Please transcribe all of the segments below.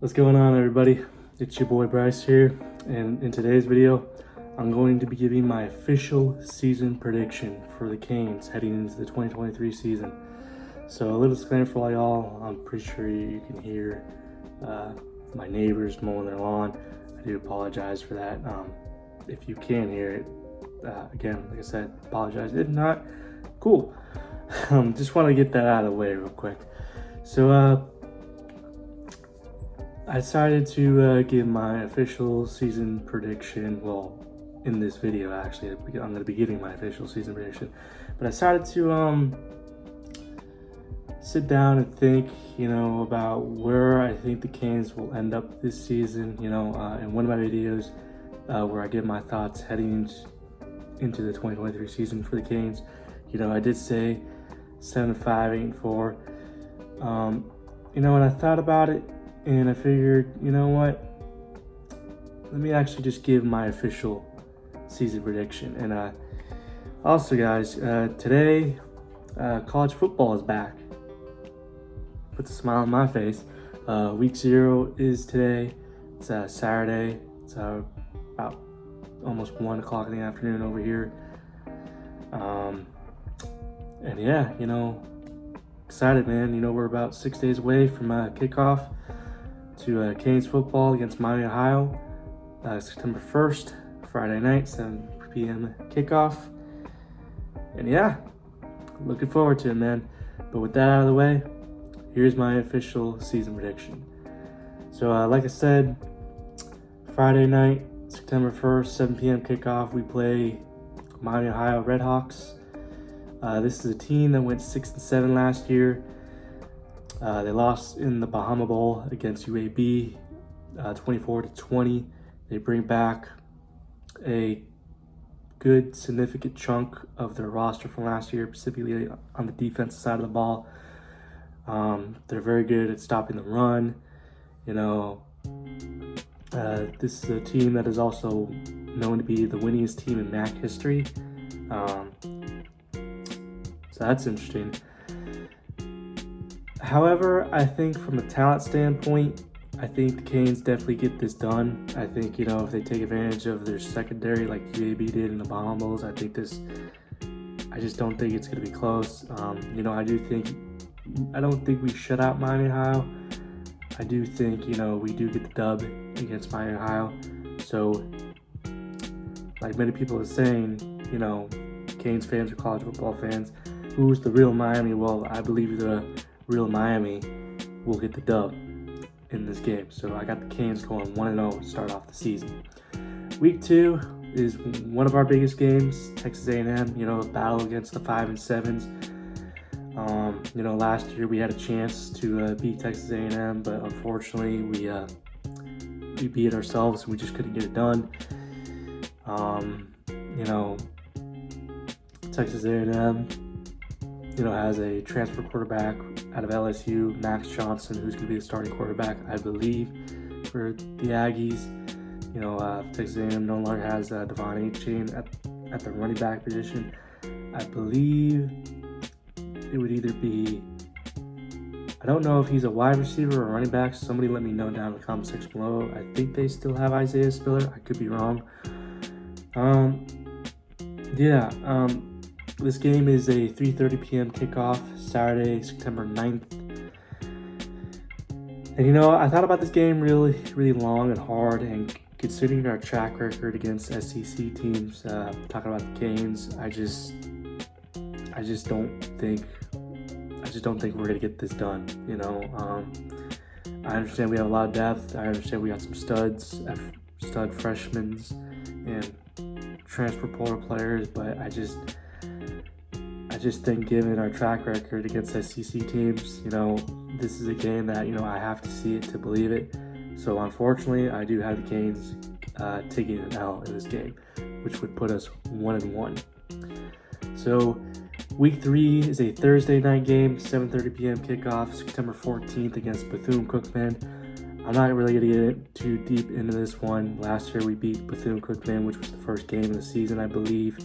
What's going on, everybody? It's your boy Bryce here, and in today's video I'm going to be giving my official season prediction for the Canes heading into the 2023 season. So a little disclaimer for all y'all, I'm pretty sure you can hear my neighbors mowing their lawn. I do apologize for that. If you can hear it, again, like I said, apologize. If not, cool. Just want to get that out of the way real quick. So I decided to give my official season prediction. Well, in this video, actually, I'm going to be giving my official season prediction. But I decided to sit down and think, about where I think the Canes will end up this season. In one of my videos where I give my thoughts heading into the 2023 season for the Canes. I did say 7-5, 8-4. And I thought about it. And I figured, you know what? Let me actually just give my official season prediction. And also, guys, today, college football is back. Puts a smile on my face. Week 0 is today. It's Saturday. It's about almost 1 o'clock in the afternoon over here. And yeah, excited, man. We're about 6 days away from kickoff to Canes football against Miami, Ohio, September 1st, Friday night, 7 p.m. kickoff. And yeah, looking forward to it, man. But with that out of the way, here's my official season prediction. So like I said, Friday night, September 1st, 7 p.m. kickoff, we play Miami, Ohio Redhawks. This is a team that went 6-7 last year. They lost in the Bahama Bowl against UAB, 24-20. They bring back a good, significant chunk of their roster from last year, specifically on the defensive side of the ball. They're very good at stopping the run. This is a team that is also known to be the winningest team in MAC history. So that's interesting. However, I think from a talent standpoint, I think the Canes definitely get this done. I think, if they take advantage of their secondary like UAB did in the Bahama Bowls, I just don't think it's going to be close. I don't think we shut out Miami, Ohio. I do think, we do get the dub against Miami, Ohio. So, like many people are saying, Canes fans or college football fans, who's the real Miami? Well, I believe the real Miami will get the dub in this game. So I got the Canes going 1-0 to start off the season. Week 2 is one of our biggest games, Texas A&M, a battle against the 5 and 7s. Last year we had a chance to beat Texas A&M, but unfortunately we beat it ourselves and we just couldn't get it done. Texas A&M has a transfer quarterback out of LSU, Max Johnson, who's going to be the starting quarterback, I believe, for the Aggies. Texas A&M no longer has Devon Achane at the running back position. I believe it would either be, I don't know if he's a wide receiver or running back. Somebody let me know down in the comment section below. I think they still have Isaiah Spiller. I could be wrong. This game is a 3:30 p.m. kickoff, Saturday, September 9th. And I thought about this game really, really long and hard, and considering our track record against SEC teams, talking about the Canes, I just don't think we're gonna get this done. I understand we have a lot of depth. I understand we got some stud freshmen and transfer portal players, but I just think, given our track record against SEC teams, this is a game that, I have to see it to believe it. So unfortunately, I do have the Canes taking an L in this game, which would put us 1-1. So week 3 is a Thursday night game, 7:30 p.m. kickoff, September 14th against Bethune-Cookman. I'm not really going to get too deep into this one. Last year we beat Bethune-Cookman, which was the first game of the season, I believe.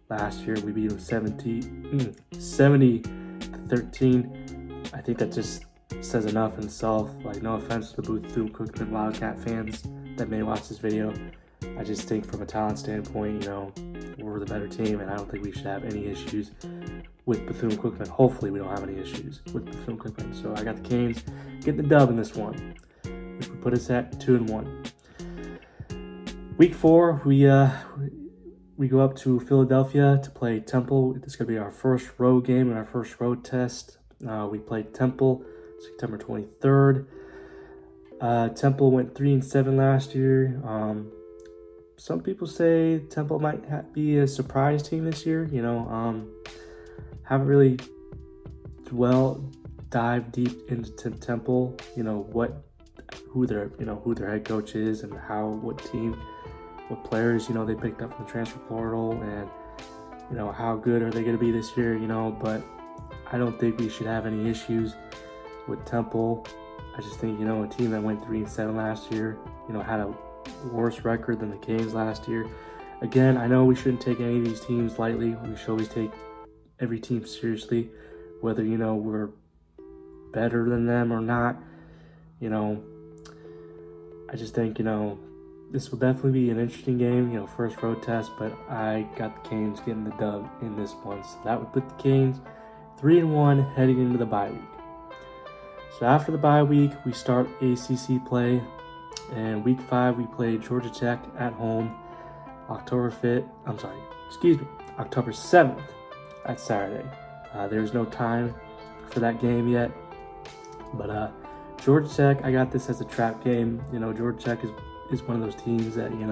Last year we beat them 70-13. I think that just says enough in itself. Like, no offense to the Bethune-Cookman Wildcat fans that may watch this video. I just think from a talent standpoint, we're the better team, and I don't think we should have any issues with Bethune-Cookman. Hopefully we don't have any issues with Bethune-Cookman. So I got the Canes getting the dub in this one, which would put us at 2-1. Week 4, we go up to Philadelphia to play Temple. This is going to be our first road game and our first road test. We played Temple September 23rd. Temple went 3-7 last year. Some people say Temple might be a surprise team this year. Haven't really dived deep into Temple. Who their head coach is and what players they picked up from the transfer portal, and how good are they going to be this year. But I don't think we should have any issues with Temple. I just think a team that went 3-7 last year, had a worse record than the Canes last year. Again, I know we shouldn't take any of these teams lightly. We should always take every team seriously, whether we're better than them or not. I just think this will definitely be an interesting game. First road test, but I got the Canes getting the dub in this one, so that would put the Canes 3-1 heading into the bye week. So after the bye week, we start ACC play, and week 5 we play Georgia Tech at home, October 7th. That's Saturday. There's no time for that game yet, but Georgia Tech, I got this as a trap game. Georgia Tech is one of those teams that you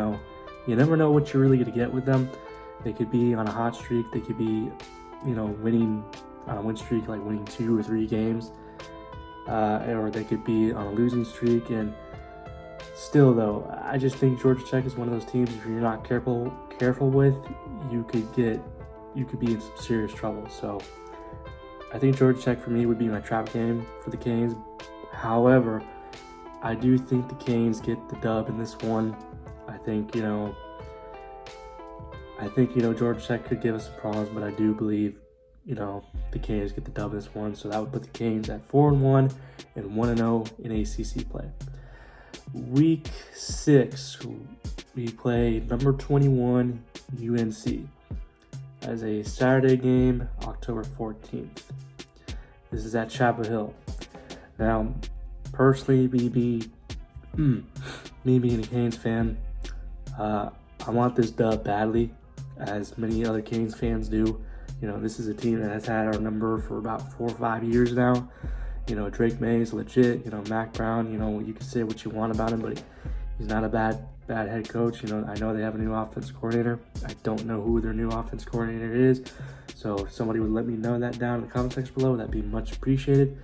never know what you're really going to get with them. They could be on a hot streak. They could be winning on a win streak, like winning 2 or 3 games, or they could be on a losing streak. And still, though, I just think Georgia Tech is one of those teams, if you're not careful with, you could be in some serious trouble. So I think Georgia Tech for me would be my trap game for the Canes. However, I do think the Canes get the dub in this one. I think Georgia Tech could give us some problems, but I do believe the Canes get the dub in this one. So that would put the Canes at 4-1 and 1-0 in ACC play. Week 6, we play number 21 UNC as a Saturday game, October 14th. This is at Chapel Hill. Now, personally, me being a Canes fan, I want this dub badly, as many other Canes fans do. This is a team that has had our number for about 4 or 5 years now. Drake May is legit. Mac Brown, you can say what you want about him, but he's not a bad head coach. I know they have a new offense coordinator. I don't know who their new offense coordinator is. So if somebody would let me know that down in the comment section below, that'd be much appreciated.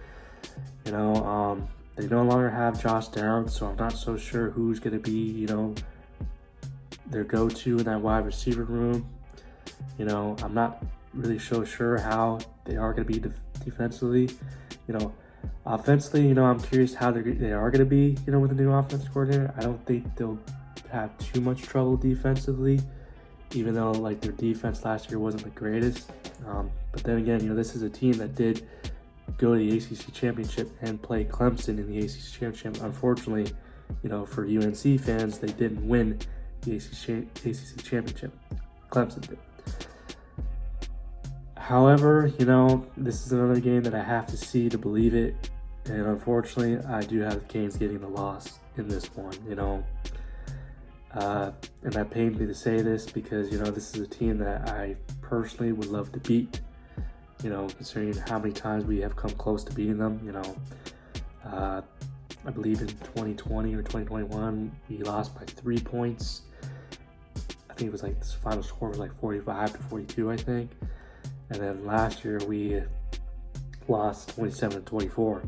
They no longer have Josh Downs, so I'm not so sure who's going to be, their go-to in that wide receiver room. I'm not really so sure how they are going to be defensively. Offensively, I'm curious how they are going to be, with the new offense coordinator. I don't think they'll have too much trouble defensively, even though, their defense last year wasn't the greatest. But then again, this is a team that did go to the ACC Championship and play Clemson in the ACC Championship. Unfortunately, for UNC fans, they didn't win the ACC Championship. Clemson did. However, this is another game that I have to see to believe it. And unfortunately, I do have the Canes getting the loss in this one, and that pains me to say this because, this is a team that I personally would love to beat, considering how many times we have come close to beating them. I believe in 2020 or 2021, we lost by 3 points. I think it was the final score was 45-42, I think. And then last year we lost 27-24.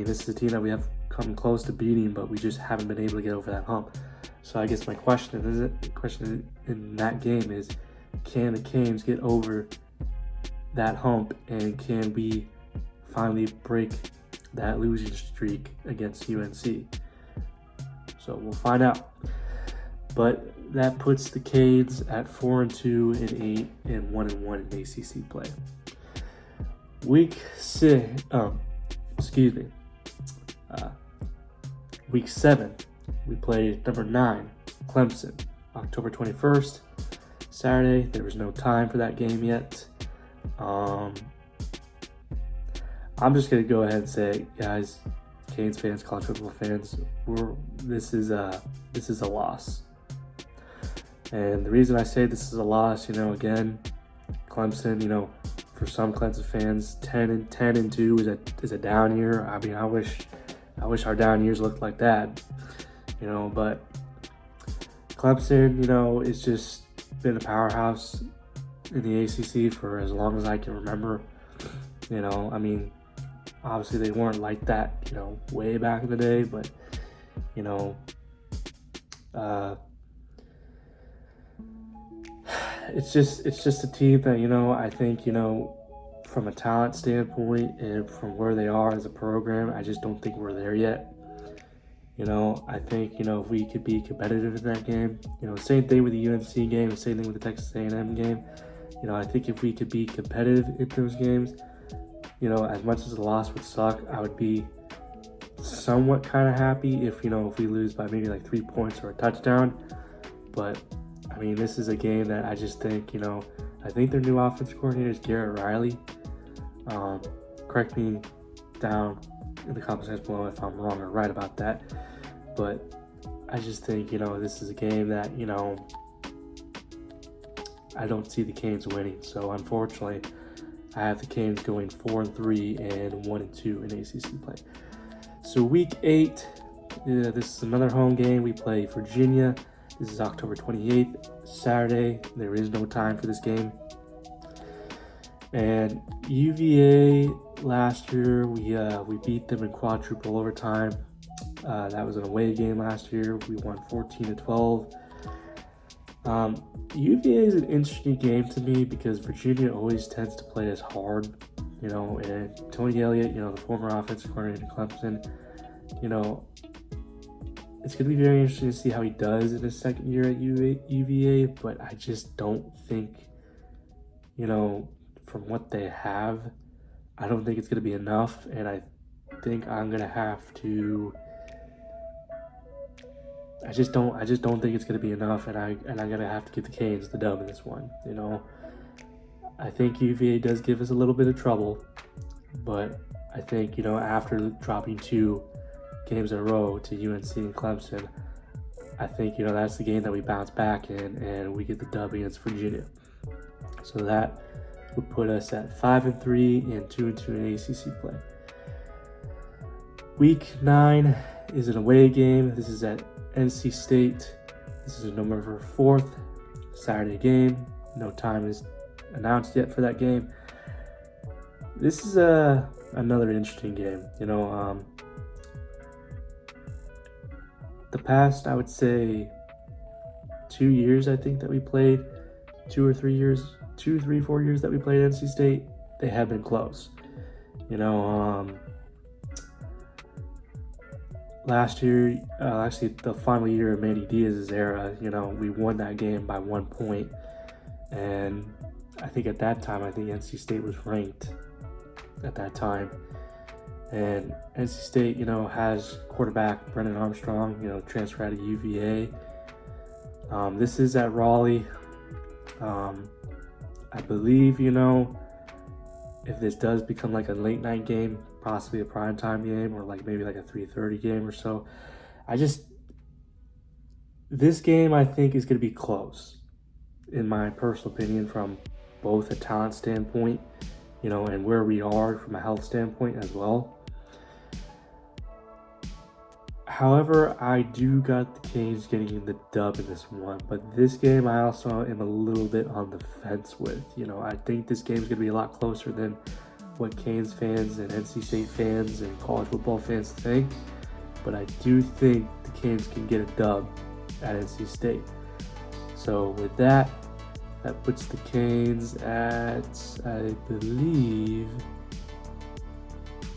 This is a team that we have come close to beating, but we just haven't been able to get over that hump. So I guess my question in that game is, can the Canes get over that hump, and can we finally break that losing streak against UNC? So we'll find out. But that puts the Canes at 4-2 and 8 and 1-1 in ACC play. Week 6, excuse me. Week 7, we played number 9, Clemson, October 21st, Saturday. There was no time for that game yet. I'm just gonna go ahead and say, guys, Canes fans, college football fans, this is a loss. And the reason I say this is a loss, again, Clemson, for some Clemson fans, 10-2 is a down year. I mean, I wish our down years looked like that, but Clemson, it's just been a powerhouse in the ACC for as long as I can remember. I mean, obviously they weren't like that, way back in the day, but, it's just a team that, I think, from a talent standpoint and from where they are as a program, I just don't think we're there yet. I think, if we could be competitive in that game, same thing with the UNC game, same thing with the Texas A&M game. I think if we could be competitive in those games, as much as the loss would suck, I would be somewhat kind of happy if we lose by maybe like 3 points or a touchdown. But, I mean, this is a game that I just think, I think their new offensive coordinator is Garrett Riley. Correct me down in the comments section below if I'm wrong or right about that. But I just think, this is a game that, I don't see the Canes winning. So unfortunately, I have the Canes going 4-3 and 1-2 in ACC play. So week 8, this is another home game. We play Virginia. This is October 28th, Saturday. There is no time for this game. And UVA last year, we beat them in quadruple overtime. That was an away game last year. We won 14-12. UVA is an interesting game to me because Virginia always tends to play us hard, and Tony Elliott, the former offensive coordinator at Clemson, it's going to be very interesting to see how he does in his second year at UVA, but I just don't think, from what they have, I don't think it's going to be enough, and I think I'm going to have to, I just don't think it's going to be enough, and I'm going to have to give the Canes the dub in this one, I think UVA does give us a little bit of trouble, but I think, after dropping 2 games in a row to UNC and Clemson, I think, that's the game that we bounce back in and we get the dub against Virginia. So that would put us at 5-3 and 2-2 in ACC play. Week 9 is an away game. This is at NC State. This is a November 4th Saturday game. No time is announced yet for that game. This is another interesting game. The past, I would say, 2 years, I think that we played, 2 or 3 years, 2, 3, 4 years that we played NC State, they have been close. Last year, actually the final year of Manny Diaz's era, we won that game by 1 point. And I think at that time, NC State was ranked at that time. And NC State, has quarterback Brennan Armstrong, transfer out of UVA. This is at Raleigh. I believe, if this does become like a late night game, possibly a primetime game, or maybe a 3:30 game or so, this game I think is going to be close, in my personal opinion, from both a talent standpoint, and where we are from a health standpoint as well. However, I do got the Canes getting the dub in this one, but this game I also am a little bit on the fence with. I think this game is going to be a lot closer than what Canes fans and NC State fans and college football fans think, but I do think the Canes can get a dub at NC State. So with that puts the Canes at, I believe,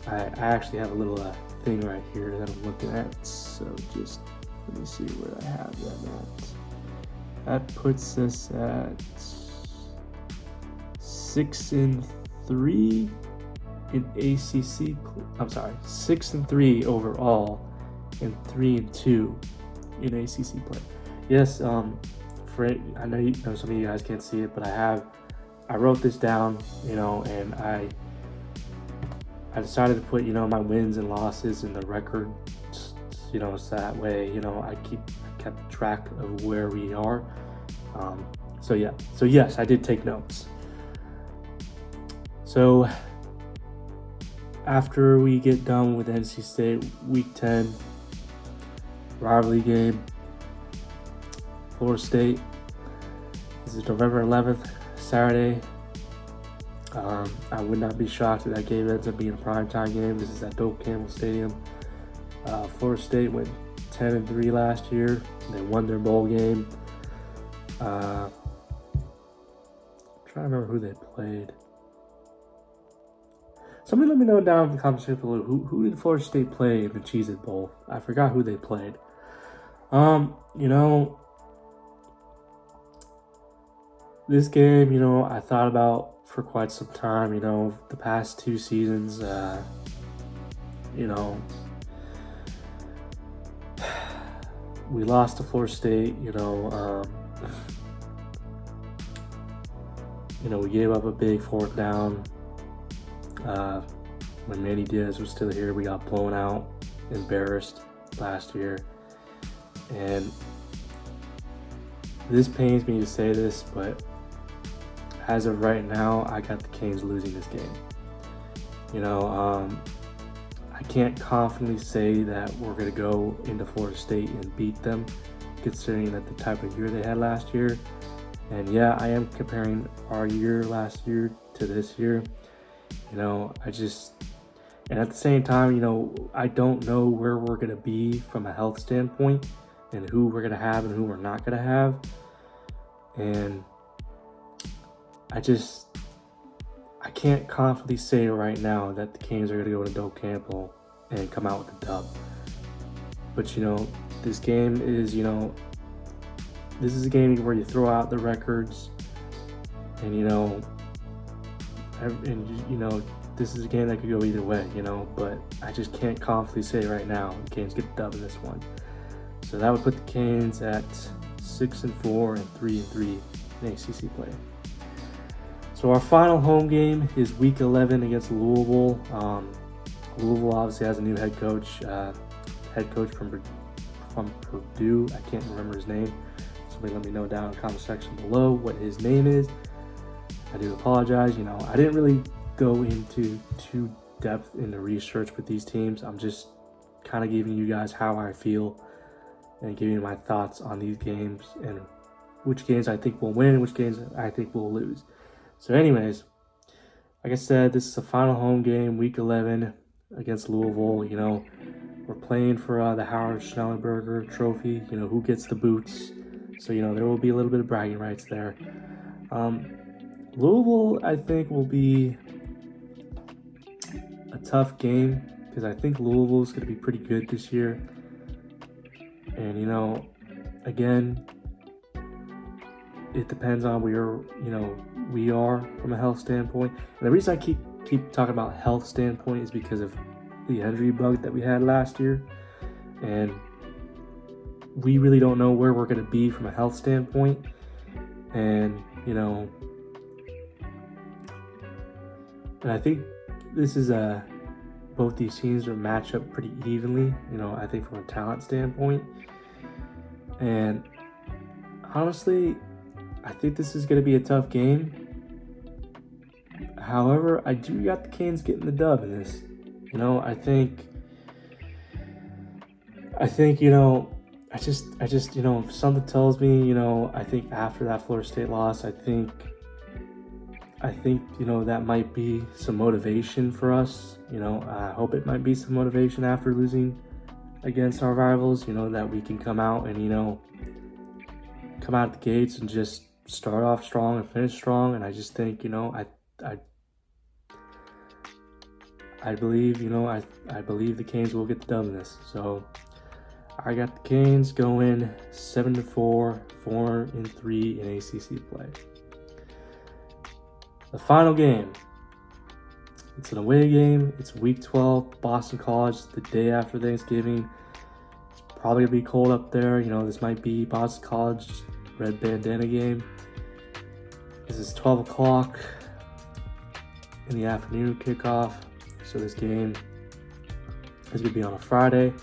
I actually have a little thing right here that I'm looking at, so just let me see where I have that at. That puts us at 6-3 in ACC. I'm sorry, 6-3 overall, and 3-2 in ACC play. Yes, I know some of you guys can't see it, but I wrote this down, and I decided to put, my wins and losses in the record, so that way, I kept track of where we are. So yes, I did take notes. So after we get done with NC State Week 10 rivalry game, Florida State, this is November 11th, Saturday. I would not be shocked if that game ends up being a primetime game. This is at Doak Campbell Stadium. Florida State went 10-3 last year. They won their bowl game. I'm trying to remember who they played. Somebody let me know down in the comment section below who did Florida State play in the Cheez-It Bowl. I forgot who they played. This game, I thought about for quite some time. The past 2 seasons, we lost to Florida State. We gave up a big 4th down. When Manny Diaz was still here, we got blown out, embarrassed last year. And this pains me to say this, but as of right now, I got the Canes losing this game. I can't confidently say that we're going to go into Florida State and beat them, considering that the type of year they had last year. And yeah, I am comparing our year last year to this year. And at the same time, I don't know where we're going to be from a health standpoint and who we're going to have and who we're not going to have. And I can't confidently say right now that the Canes are going to go to Doak Campbell and come out with a dub. But, this game is, this is a game where you throw out the records and, this is a game that could go either way, but I just can't confidently say right now the Canes get the dub in this one. So that would put the Canes at 6-4 and 3-3 in ACC play. So our final home game is Week 11 against Louisville. Louisville obviously has a new head coach from Purdue. I can't remember his name. Somebody let me know down in the comment section below what his name is. I do apologize. I didn't really go into too depth in the research with these teams. I'm just kind of giving you guys how I feel and giving you my thoughts on these games and which games I think will win and which games I think will lose. So anyways, like I said, this is the final home game, Week 11 against Louisville. We're playing for the Howard Schnellenberger Trophy, who gets the boots. So, there will be a little bit of bragging rights there. Louisville, I think, will be a tough game because I think Louisville is going to be pretty good this year. And, again, it depends on where, we are from a health standpoint. And the reason I keep talking about health standpoint is because of the injury bug that we had last year. And we really don't know where we're going to be from a health standpoint. And, and I think this is both these teams are matched up pretty evenly, I think from a talent standpoint. And honestly, I think this is going to be a tough game. However, I do got the Canes getting the dub in this. I think, I just, something tells me, I think after that Florida State loss, I think, that might be some motivation for us. I hope it might be some motivation after losing against our rivals, that we can come out and, come out the gates and just start off strong and finish strong. And I just think, I believe, I believe the Canes will get the dub in this. So I got the Canes going 7-4, 4-3 in ACC play. The final game It's an away game. It's week 12, Boston College, the day after Thanksgiving. It's probably gonna be cold up there. You know, this might be Boston College red bandana game. This is 12 o'clock in the afternoon kickoff. So this game is gonna be on a Friday.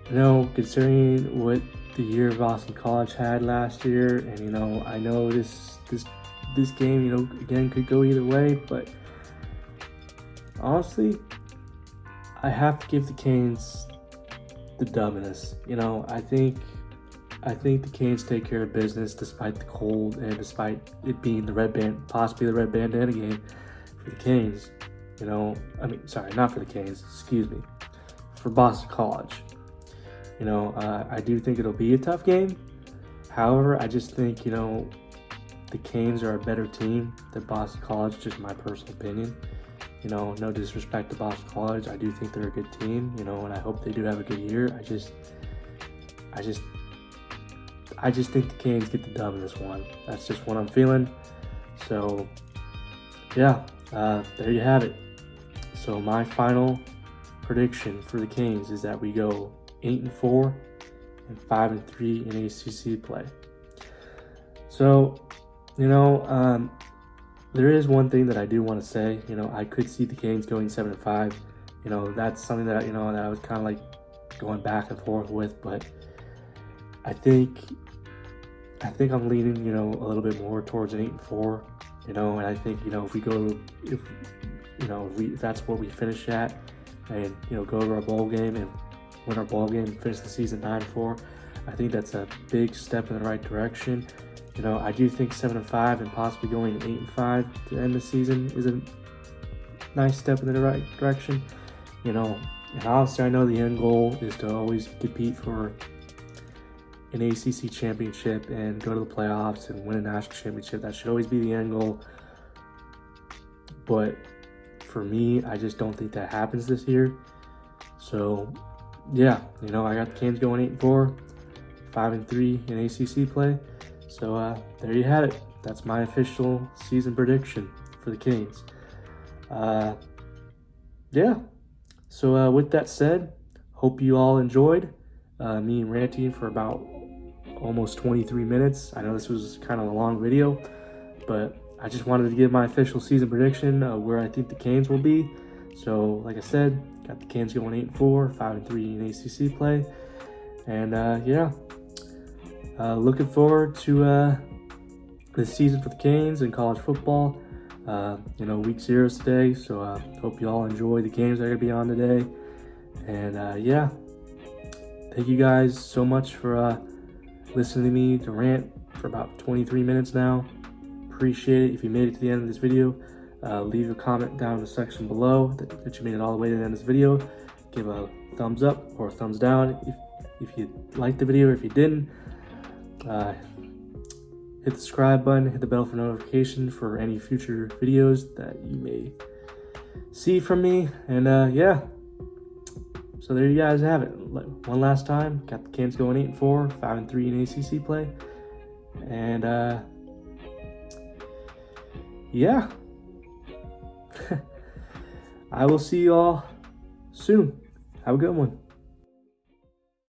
You know, considering what the year Boston College had last year, and you know, I know this game, you know, again could go either way, but honestly, I have to give the Canes the dub in this. You know, I think the Canes take care of business despite the cold and despite it being possibly the red bandana game for the Canes. You know, I mean, sorry, not for the Canes, excuse me, for Boston College. You know, I do think it'll be a tough game. However, I just think, you know, the Canes are a better team than Boston College, just my personal opinion. You know, no disrespect to Boston College. I do think they're a good team, you know, and I hope they do have a good year. I just think the Canes get the dub in this one. That's just what I'm feeling. So, yeah, there you have it. So my final prediction for the Canes is that we go 8-4 and 5-3 in ACC play. So, you know, there is one thing that I do want to say. You know, I could see the Canes going 7-5. You know, that's something that, you know, that I was kind of like going back and forth with, but I think I'm leaning, you know, a little bit more towards an 8-4. You know, and I think, you know, if that's where we finish at, and you know, go to our bowl game and win our bowl game and finish the season 9-4, I think that's a big step in the right direction. You know, I do think 7-5 and possibly going 8-5 to end the season is a nice step in the right direction. You know, and obviously I know the end goal is to always compete for an ACC championship and go to the playoffs and win a national championship. That should always be the end goal. But for me, I just don't think that happens this year. So, yeah, you know, I got the Canes going 8-4, 5-3 in ACC play. So, there you have it. That's my official season prediction for the Canes. Yeah. So, with that said, hope you all enjoyed me ranting for about almost 23 minutes. I know this was kind of a long video, but I just wanted to give my official season prediction of where I think the Canes will be. So, like I said, got the Canes going 8-4, 5-3 in ACC play. And, yeah, looking forward to this season for the Canes in college football. You know, week 0 is today, so hope you all enjoy the games that are going to be on today. And, yeah, thank you guys so much for listening to me to rant for about 23 minutes now. Appreciate it. If you made it to the end of this video, leave a comment down in the section below that you made it all the way to the end of this video. Give a thumbs up or a thumbs down if you liked the video. If you didn't, hit the subscribe button, hit the bell for notification for any future videos that you may see from me. And yeah, so there you guys have it. One last time, got the Canes going 8-4, 5-3 in ACC play. And yeah, I will see you all soon. Have a good one.